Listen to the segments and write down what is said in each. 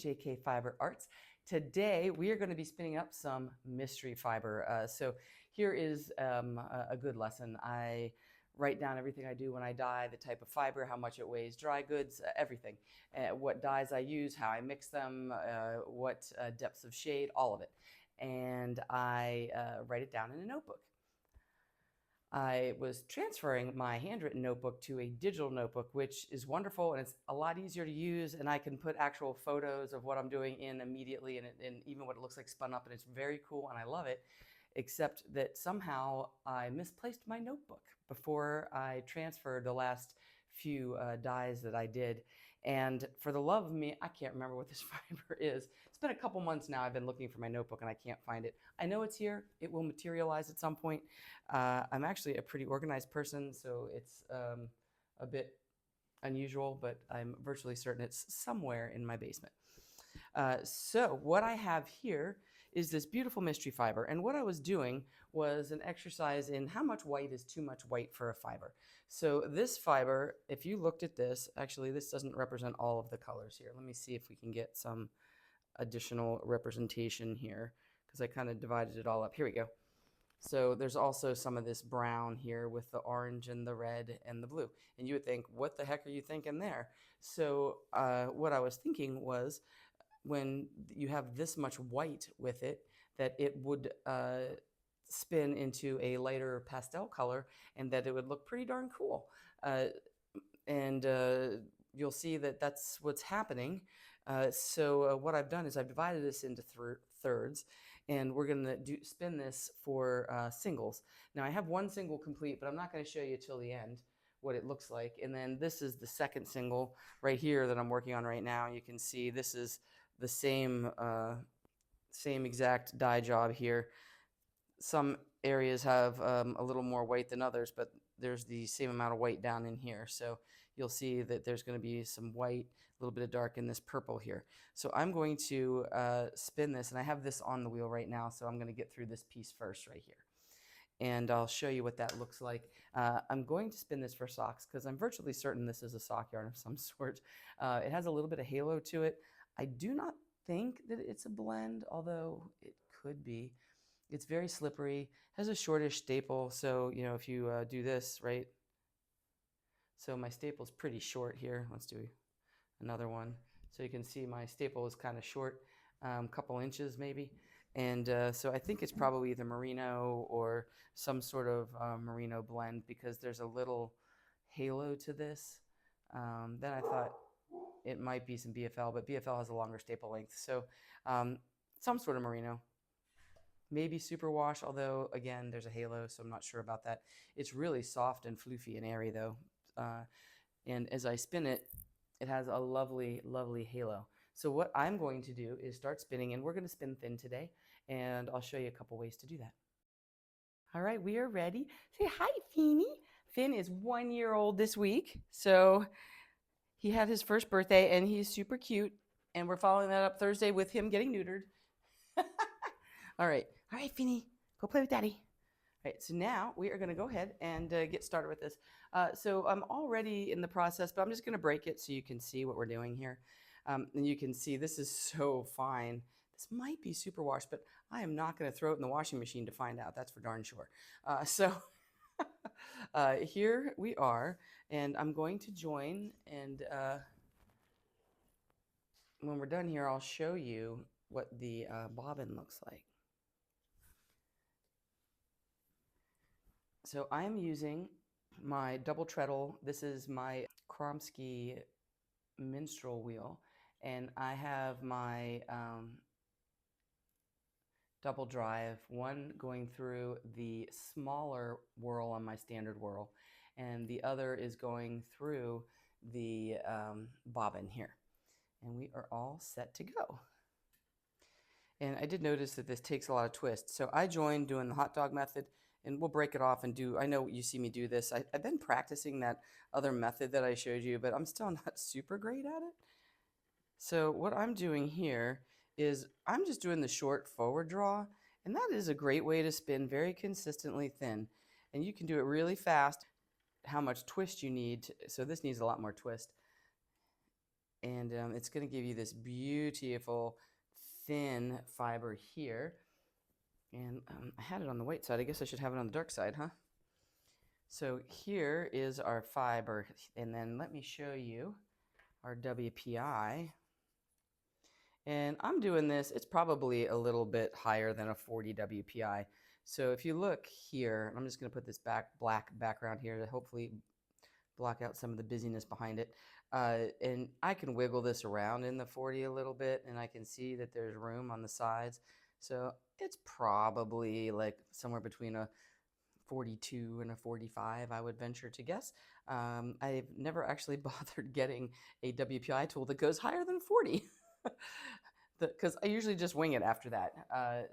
JK Fiber Arts. Today we are going to be spinning up some mystery fiber. So here is a good lesson. I write down everything I do when I dye, the type of fiber, how much it weighs, dry goods, everything. What dyes I use, how I mix them, what depths of shade, all of it. And I write it down in a notebook. I was transferring my handwritten notebook to a digital notebook, which is wonderful and it's a lot easier to use, and I can put actual photos of what I'm doing in immediately and even what it looks like spun up, and it's very cool and I love it, except that somehow I misplaced my notebook before I transferred the last few dyes that I did. And for the love of me, I can't remember what this fiber is. It's been a couple months now. I've been looking for my notebook and I can't find it. I know it's here. It will materialize at some point. I'm actually a pretty organized person, so it's a bit unusual, but I'm virtually certain it's somewhere in my basement. So what I have here is this beautiful mystery fiber. And what I was doing was an exercise in how much white is too much white for a fiber. So this fiber, if you looked at this, actually this doesn't represent all of the colors here. Let me see if we can get some additional representation here, because I kind of divided it all up. Here we go. So there's also some of this brown here with the orange and the red and the blue. And you would think, what the heck are you thinking there? So what I was thinking was, when you have this much white with it, that it would spin into a lighter pastel color and that it would look pretty darn cool. And you'll see that that's what's happening. So what I've done is I've divided this into thirds, and we're going to spin this for singles. Now I have one single complete, but I'm not going to show you till the end what it looks like. And then this is the second single right here that I'm working on right now. You can see this is the same exact dye job here. Some areas have a little more white than others, but there's the same amount of white down in here. So you'll see that there's going to be some white, a little bit of dark in this purple here. So I'm going to spin this, and I have this on the wheel right now, so I'm going to get through this piece first right here. And I'll show you what that looks like. I'm going to spin this for socks because I'm virtually certain this is a sock yarn of some sort. It has a little bit of halo to it. I do not think that it's a blend, although it could be. It's very slippery, has a shortish staple, so you know, if you do this, right? So my staple's pretty short here. Let's do another one. So you can see my staple is kind of short, couple inches maybe. And so I think it's probably either merino or some sort of merino blend, because there's a little halo to this. Then I thought it might be some BFL, but BFL has a longer staple length. So some sort of merino, maybe superwash, although again, there's a halo, so I'm not sure about that. It's really soft and floofy and airy though. And as I spin it, it has a lovely, lovely halo. So what I'm going to do is start spinning, and we're going to spin thin today, and I'll show you a couple ways to do that. All right, we are ready. Say hi, Feeny. Finn is 1 year old this week, so he had his first birthday, and he's super cute, and we're following that up Thursday with him getting neutered. All right, Feeny, go play with Daddy. All right, so now we are going to go ahead and get started with this. So I'm already in the process, but I'm just going to break it so you can see what we're doing here. And you can see this is so fine. This might be superwash, but I am not going to throw it in the washing machine to find out. That's for darn sure. So here we are, and I'm going to join, and when we're done here, I'll show you what the bobbin looks like. So I am using my double treadle. This is my Kromsky minstrel wheel, and I have my double drive, one going through the smaller whirl on my standard whirl, and the other is going through the bobbin here. And we are all set to go. And I did notice that this takes a lot of twist. So I joined doing the hot dog method, and we'll break it off and do, I know you see me do this. I've been practicing that other method that I showed you, but I'm still not super great at it. So what I'm doing here is I'm just doing the short forward draw, and that is a great way to spin very consistently thin. And you can do it really fast, how much twist you need. So this needs a lot more twist. and it's going to give you this beautiful thin fiber here. And I had it on the white side. I guess I should have it on the dark side, huh? So here is our fiber, and then let me show you our WPI. And I'm doing this, it's probably a little bit higher than a 40 WPI. So if you look here, I'm just going to put this black background here to hopefully block out some of the busyness behind it. And I can wiggle this around in the 40 a little bit, and I can see that there's room on the sides. So it's probably like somewhere between a 42 and a 45, I would venture to guess. I've never actually bothered getting a WPI tool that goes higher than 40. Because I usually just wing it after that. I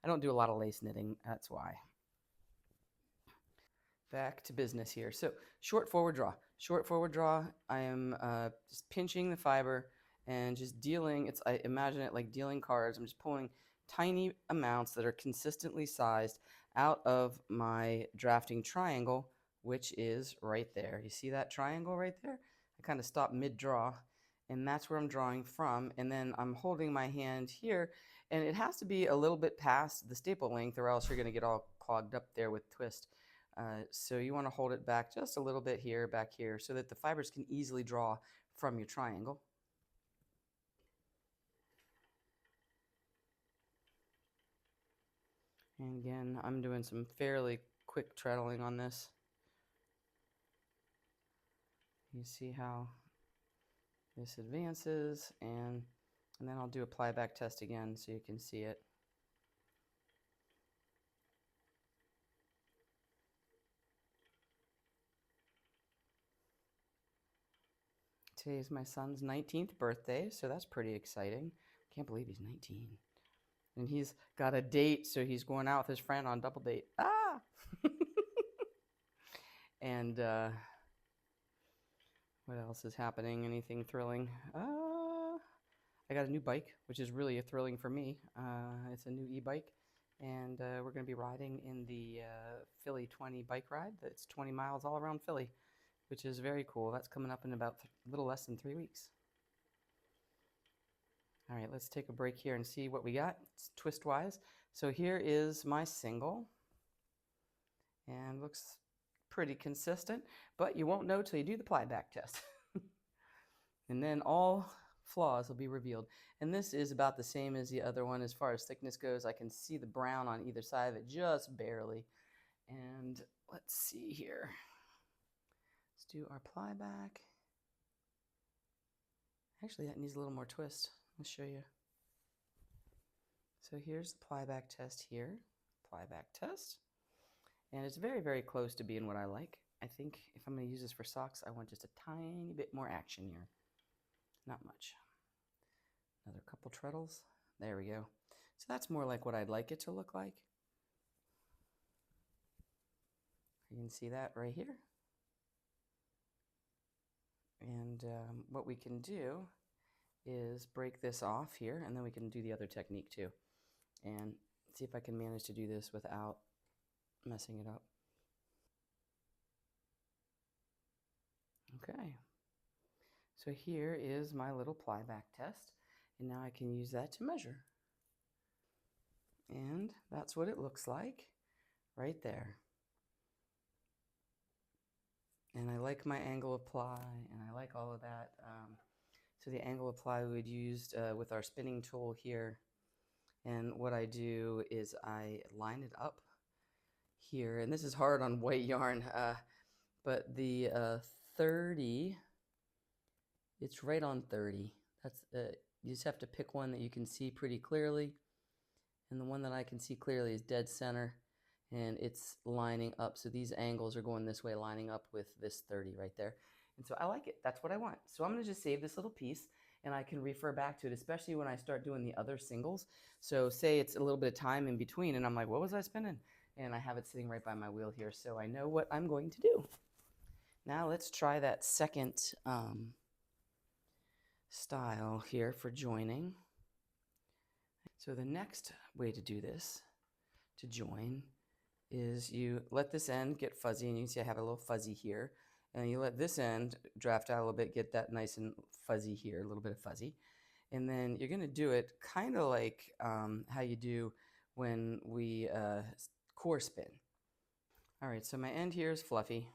don't do a lot of lace knitting, that's why. Back to business here. So short forward draw. Short forward draw, I am just pinching the fiber and just dealing, I imagine it like dealing cards. I'm just pulling tiny amounts that are consistently sized out of my drafting triangle, which is right there. You see that triangle right there? I kind of stop mid-draw, and that's where I'm drawing from. And then I'm holding my hand here, and it has to be a little bit past the staple length, or else you're going to get all clogged up there with twist. So you want to hold it back just a little bit here, back here, so that the fibers can easily draw from your triangle. And again, I'm doing some fairly quick treadling on this. You see how this advances, and then I'll do a ply back test again so you can see it. Today's my son's 19th birthday, so that's pretty exciting. Can't believe he's 19. And he's got a date, so he's going out with his friend on double date. Ah! And what else is happening? Anything thrilling? I got a new bike, which is really thrilling for me. It's a new e-bike, and we're going to be riding in the Philly 20 bike ride. That's 20 miles all around Philly, which is very cool. That's coming up in about a little less than 3 weeks. All right, let's take a break here and see what we got twist-wise. So here is my single, and looks pretty consistent, but you won't know till you do the ply back test. And then all flaws will be revealed. And this is about the same as the other one as far as thickness goes. I can see the brown on either side of it just barely. And let's see here. Let's do our ply back. Actually, that needs a little more twist. I'll show you. So here's the ply back test here. Ply back test. And it's very, very close to being what I like. I think if I'm going to use this for socks, I want just a tiny bit more action here. Not much. Another couple treadles. There we go. So that's more like what I'd like it to look like. You can see that right here. And what we can do is break this off here, and then we can do the other technique too. And see if I can manage to do this without messing it up. Okay. So here is my little ply back test, and now I can use that to measure. And that's what it looks like right there. And I like my angle of ply, and I like all of that. So the angle of ply we would use with our spinning tool here. And what I do is I line it up here, and this is hard on white yarn, but the 30, it's right on 30. That's you just have to pick one that you can see pretty clearly, and the one that I can see clearly is dead center, and it's lining up. So these angles are going this way, lining up with this 30 right there. And so I like it. That's what I want. So I'm going to just save this little piece, and I can refer back to it, especially when I start doing the other singles. So say it's a little bit of time in between, and I'm like, what was I spinning? And I have it sitting right by my wheel here, so I know what I'm going to do. Now let's try that second style here for joining. So the next way to do this, to join, is you let this end get fuzzy, and you can see I have a little fuzzy here, And you let this end draft out a little bit, get that nice and fuzzy here, a little bit of fuzzy. And then you're going to do it kind of like how you do when we core spin. All right, so my end here is fluffy.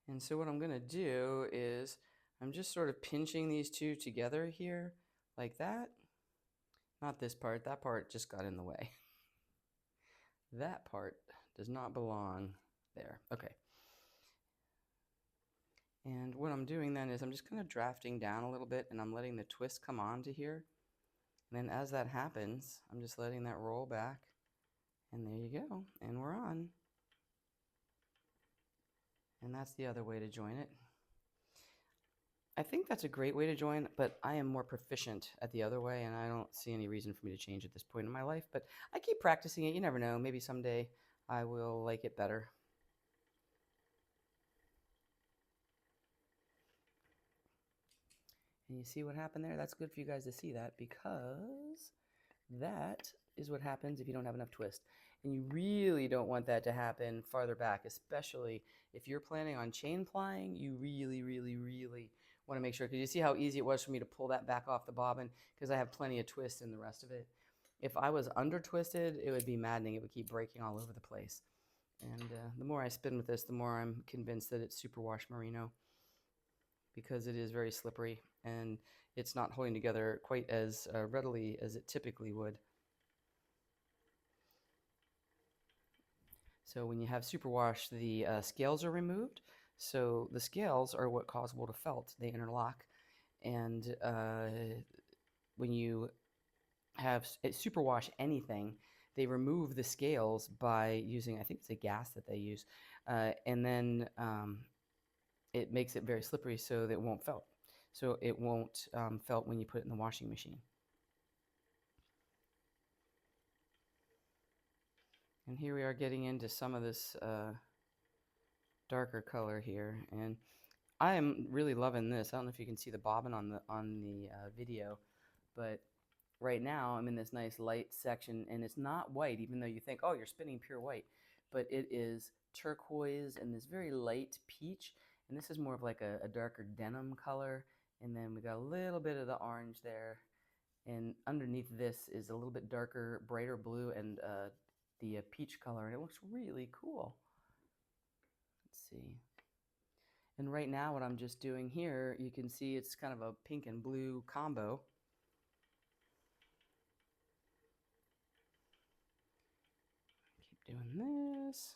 And so what I'm going to do is I'm just sort of pinching these two together here like that. Not this part, that part just got in the way. That part does not belong there. Okay. And what I'm doing then is I'm just kind of drafting down a little bit and I'm letting the twist come onto here. And then as that happens, I'm just letting that roll back. And there you go. And we're on. And that's the other way to join it. I think that's a great way to join, but I am more proficient at the other way, and I don't see any reason for me to change at this point in my life. But I keep practicing it. You never know. Maybe someday I will like it better. And you see what happened there? That's good for you guys to see that, because that is what happens if you don't have enough twist. And you really don't want that to happen farther back, especially if you're planning on chain plying. You really, really, really want to make sure, because you see how easy it was for me to pull that back off the bobbin because I have plenty of twist in the rest of it. If I was under twisted, it would be maddening. It would keep breaking all over the place. And the more I spin with this, the more I'm convinced that it's superwash merino, because it is very slippery and it's not holding together quite as readily as it typically would. So when you have superwash, the scales are removed. So the scales are what cause wool to felt. They interlock. And when you have superwash anything, they remove the scales by using, I think it's a gas that they use. And then it makes it very slippery so that it won't felt. So it won't felt when you put it in the washing machine. And here we are getting into some of this darker color here, and I am really loving this. I don't know if you can see the bobbin on the video, but right now I'm in this nice light section, and it's not white, even though you think, oh, you're spinning pure white, but it is turquoise and this very light peach, and this is more of like a darker denim color, and then we got a little bit of the orange there, and underneath this is a little bit darker, brighter blue, and the peach color, and it looks really cool. Let's see. And right now what I'm just doing here, you can see it's kind of a pink and blue combo. Keep doing this.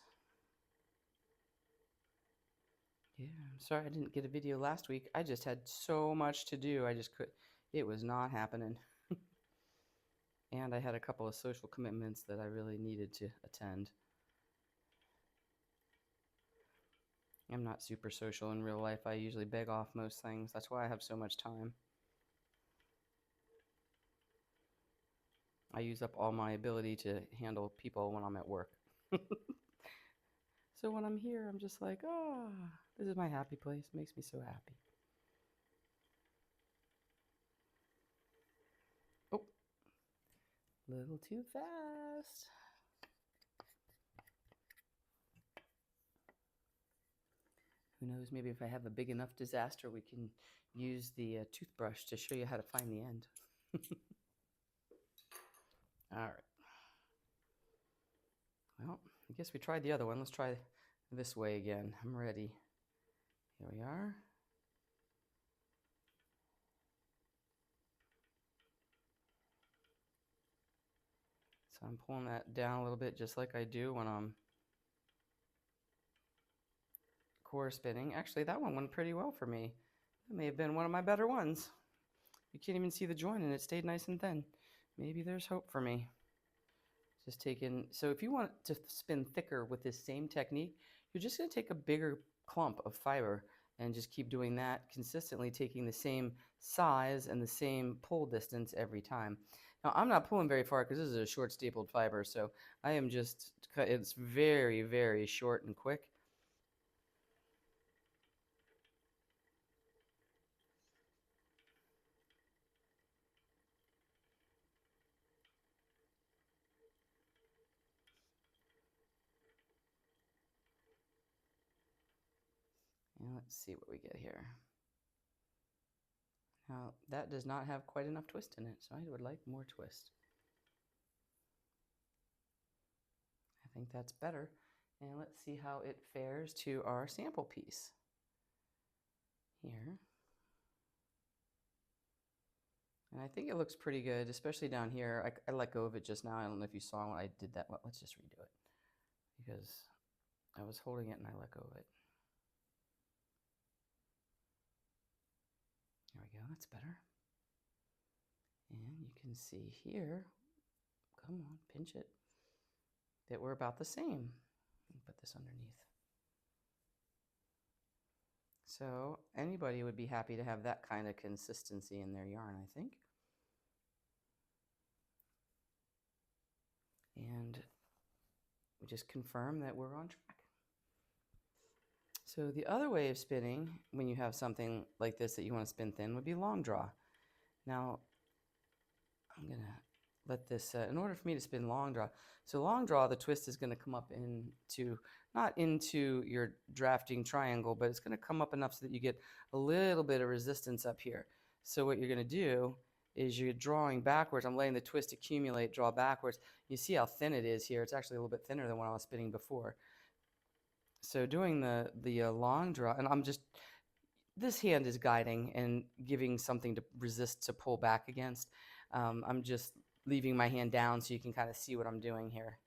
Yeah, I'm sorry I didn't get a video last week. I just had so much to do. It was not happening. And I had a couple of social commitments that I really needed to attend. I'm not super social in real life. I usually beg off most things. That's why I have so much time. I use up all my ability to handle people when I'm at work. So when I'm here, I'm just like, oh, this is my happy place. It makes me so happy. Oh, a little too fast. Who knows, maybe if I have a big enough disaster, we can use the toothbrush to show you how to find the end. All right. Well, I guess we tried the other one. Let's try this way again. I'm ready. Here we are. So I'm pulling that down a little bit, just like I do when I'm core spinning. Actually, that one went pretty well for me. That may have been one of my better ones. You can't even see the joint and it stayed nice and thin. Maybe there's hope for me. Just taking, so if you want to spin thicker with this same technique, you're just going to take a bigger clump of fiber and just keep doing that consistently, taking the same size and the same pull distance every time. Now, I'm not pulling very far because this is a short stapled fiber, so I am just, it's very, very short and quick. And let's see what we get here. Now, that does not have quite enough twist in it, so I would like more twist. I think that's better. And let's see how it fares to our sample piece here. And I think it looks pretty good, especially down here. I let go of it just now. I don't know if you saw when I did that. Well, let's just redo it because I was holding it and I let go of it. There we go, that's better. And you can see here, come on, pinch it, that we're about the same. Put this underneath. So anybody would be happy to have that kind of consistency in their yarn, I think. And we just confirm that we're on track. So the other way of spinning, when you have something like this that you want to spin thin, would be long draw. Now, I'm going to let this, in order for me to spin long draw, so long draw, the twist is going to come up into, not into your drafting triangle, but it's going to come up enough so that you get a little bit of resistance up here. So what you're going to do is you're drawing backwards. I'm letting the twist accumulate, draw backwards. You see how thin it is here. It's actually a little bit thinner than when I was spinning before. So doing the long draw, and I'm just, this hand is guiding and giving something to resist, to pull back against. I'm just leaving my hand down so you can kind of see what I'm doing here.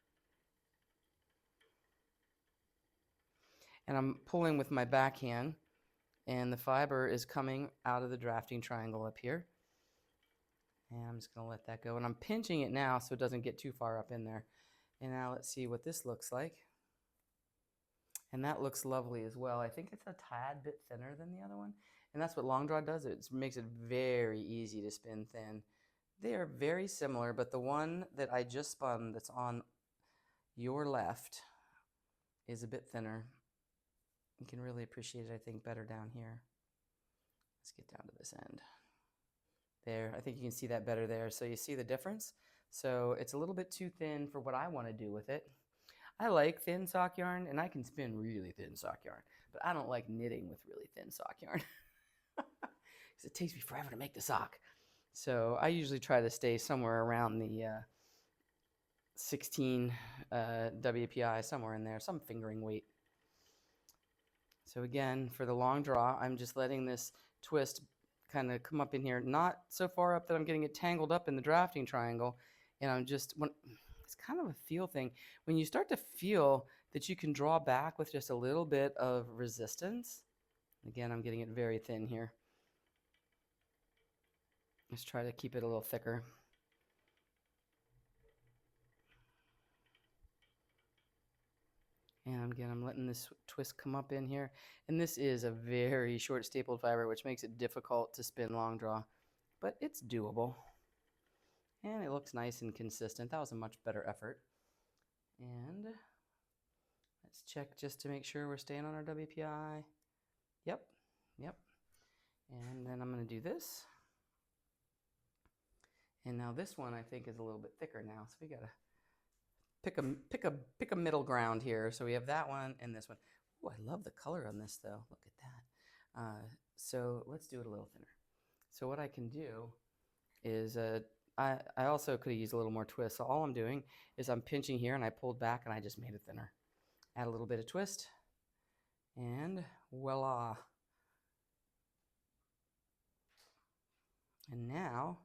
And I'm pulling with my backhand, and the fiber is coming out of the drafting triangle up here. And I'm just going to let that go. And I'm pinching it now so it doesn't get too far up in there. And now let's see what this looks like. And that looks lovely as well. I think it's a tad bit thinner than the other one. And that's what long draw does. It makes it very easy to spin thin. They are very similar, but the one that I just spun that's on your left is a bit thinner. You can really appreciate it, I think, better down here. Let's get down to this end. There, I think you can see that better there. So you see the difference? So it's a little bit too thin for what I want to do with it. I like thin sock yarn, and I can spin really thin sock yarn, but I don't like knitting with really thin sock yarn because it takes me forever to make the sock. So I usually try to stay somewhere around the 16 WPI, somewhere in there, some fingering weight. So again, for the long draw, I'm just letting this twist kind of come up in here, not so far up that I'm getting it tangled up in the drafting triangle, and I'm just, it's kind of a feel thing. When you start to feel that you can draw back with just a little bit of resistance, again, I'm getting it very thin here. Let's try to keep it a little thicker. And again, I'm letting this twist come up in here. And this is a very short stapled fiber, which makes it difficult to spin long draw, but it's doable. And it looks nice and consistent. That was a much better effort. And let's check just to make sure we're staying on our WPI. Yep, yep. And then I'm going to do this. And now this one I think is a little bit thicker now, so we got to pick a middle ground here. So we have that one and this one. Oh, I love the color on this though. Look at that. So let's do it a little thinner. So what I can do is I also could have used a little more twist. So all I'm doing is I'm pinching here and I pulled back and I just made it thinner. Add a little bit of twist and voila. And now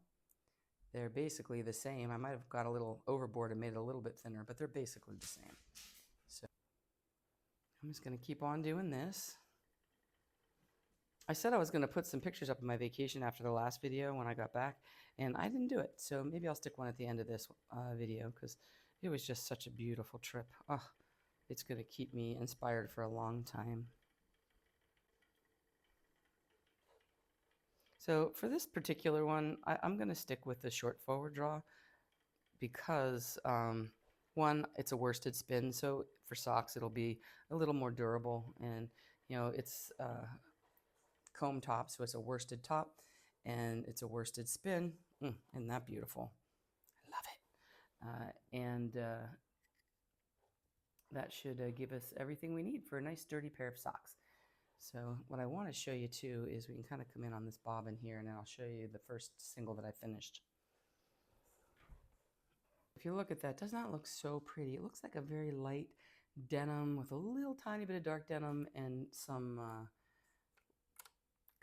they're basically the same. I might have got a little overboard and made it a little bit thinner, but they're basically the same. So I'm just going to keep on doing this. I said I was going to put some pictures up of my vacation after the last video when I got back, and I didn't do it. So maybe I'll stick one at the end of this video because it was just such a beautiful trip. Oh, it's going to keep me inspired for a long time. So for this particular one, I'm going to stick with the short forward draw because, one, it's a worsted spin, so for socks it'll be a little more durable, and you know it's comb top, so it's a worsted top, and it's a worsted spin. Isn't that beautiful? I love it. And that should give us everything we need for a nice sturdy pair of socks. So what I want to show you too is we can kind of come in on this bobbin here, and then I'll show you the first single that I finished. If you look at that, does not look so pretty. It looks like a very light denim with a little tiny bit of dark denim and some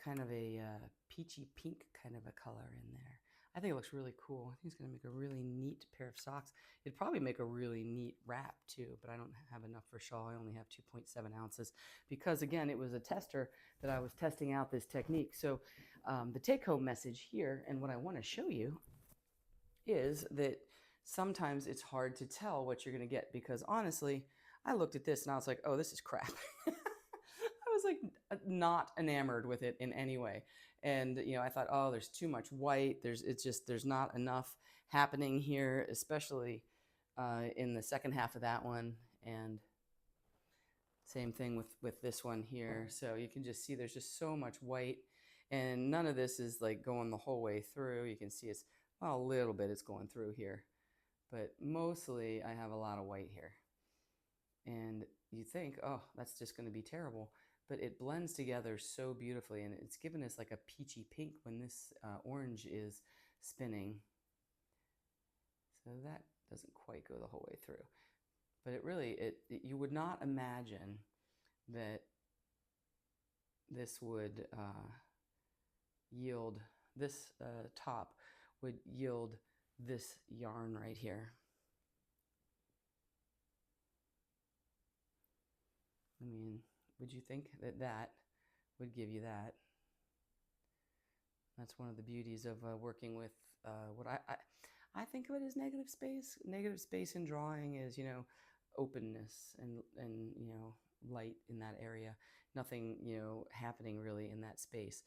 kind of a peachy pink kind of a color in there. I think it looks really cool. I think it's going to make a really neat pair of socks. It'd probably make a really neat wrap too, but I don't have enough for shawl. I only have 2.7 ounces because, again, it was a tester that I was testing out this technique. So the take-home message here, and what I want to show you, is that sometimes it's hard to tell what you're going to get because, honestly, I looked at this and I was like, oh, this is crap. I was like not enamored with it in any way. And, I thought, oh, there's too much white. There's not enough happening here, especially in the second half of that one. And same thing with this one here. So you can just see there's just so much white, and none of this is like going the whole way through. You can see it's, well, a little bit it's going through here, but mostly I have a lot of white here. And you think, oh, that's just going to be terrible. But it blends together so beautifully, and it's given us like a peachy pink when this orange is spinning. So that doesn't quite go the whole way through. But it really, you would not imagine that this would yield, this top would yield this yarn right here. I mean, would you think that that would give you that? That's one of the beauties of working with what I think of it as negative space. Negative space in drawing is, openness and light in that area. Nothing, happening really in that space.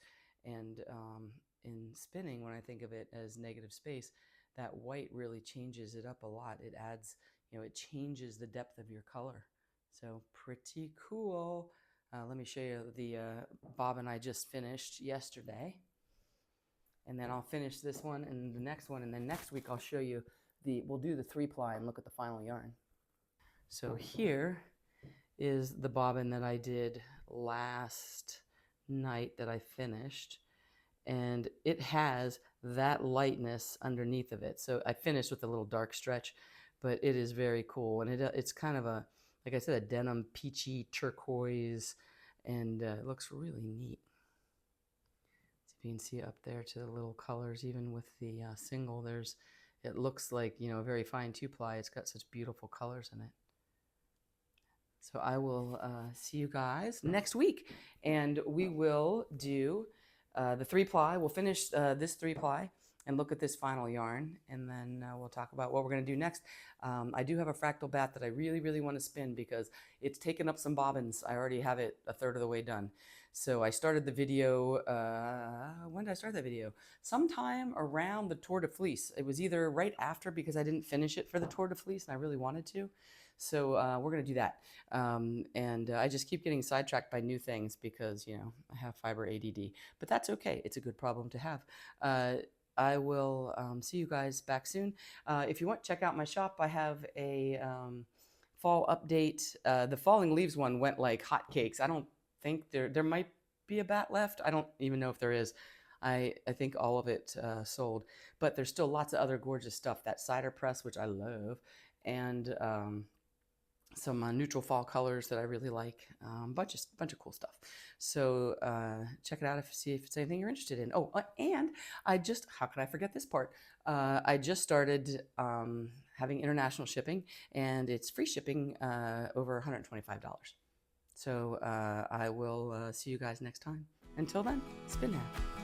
And in spinning, when I think of it as negative space, that white really changes it up a lot. It adds, it changes the depth of your color. So pretty cool. Let me show you the bobbin I just finished yesterday. And then I'll finish this one and the next one. And then next week I'll show you we'll do the 3-ply and look at the final yarn. So here is the bobbin that I did last night that I finished. And it has that lightness underneath of it. So I finished with a little dark stretch, but it is very cool. And it's kind of a, like I said, a denim peachy turquoise, and it looks really neat. So if you can see up there to the little colors, even with the single, it looks like, a very fine 2-ply. It's got such beautiful colors in it. So I will see you guys next week, and we will do the 3-ply. We'll finish this 3-ply and look at this final yarn, and then we'll talk about what we're going to do next. I do have a fractal bat that I really, really want to spin because it's taken up some bobbins. I already have it a third of the way done. So I started the video, when did I start that video? Sometime around the Tour de Fleece. It was either right after because I didn't finish it for the Tour de Fleece and I really wanted to. So we're going to do that. And I just keep getting sidetracked by new things because, I have fiber ADD. But that's okay. It's a good problem to have. I will see you guys back soon. If you want, check out my shop. I have a fall update. The falling leaves one went like hotcakes. I don't think there might be a bat left. I don't even know if there is. I think all of it sold. But there's still lots of other gorgeous stuff. That cider press, which I love, and some neutral fall colors that I really like, bunch of cool stuff. So check it out see if it's anything you're interested in. Oh, and how could I forget this part? I just started having international shipping, and it's free shipping over $125. So I will see you guys next time. Until then, spin now.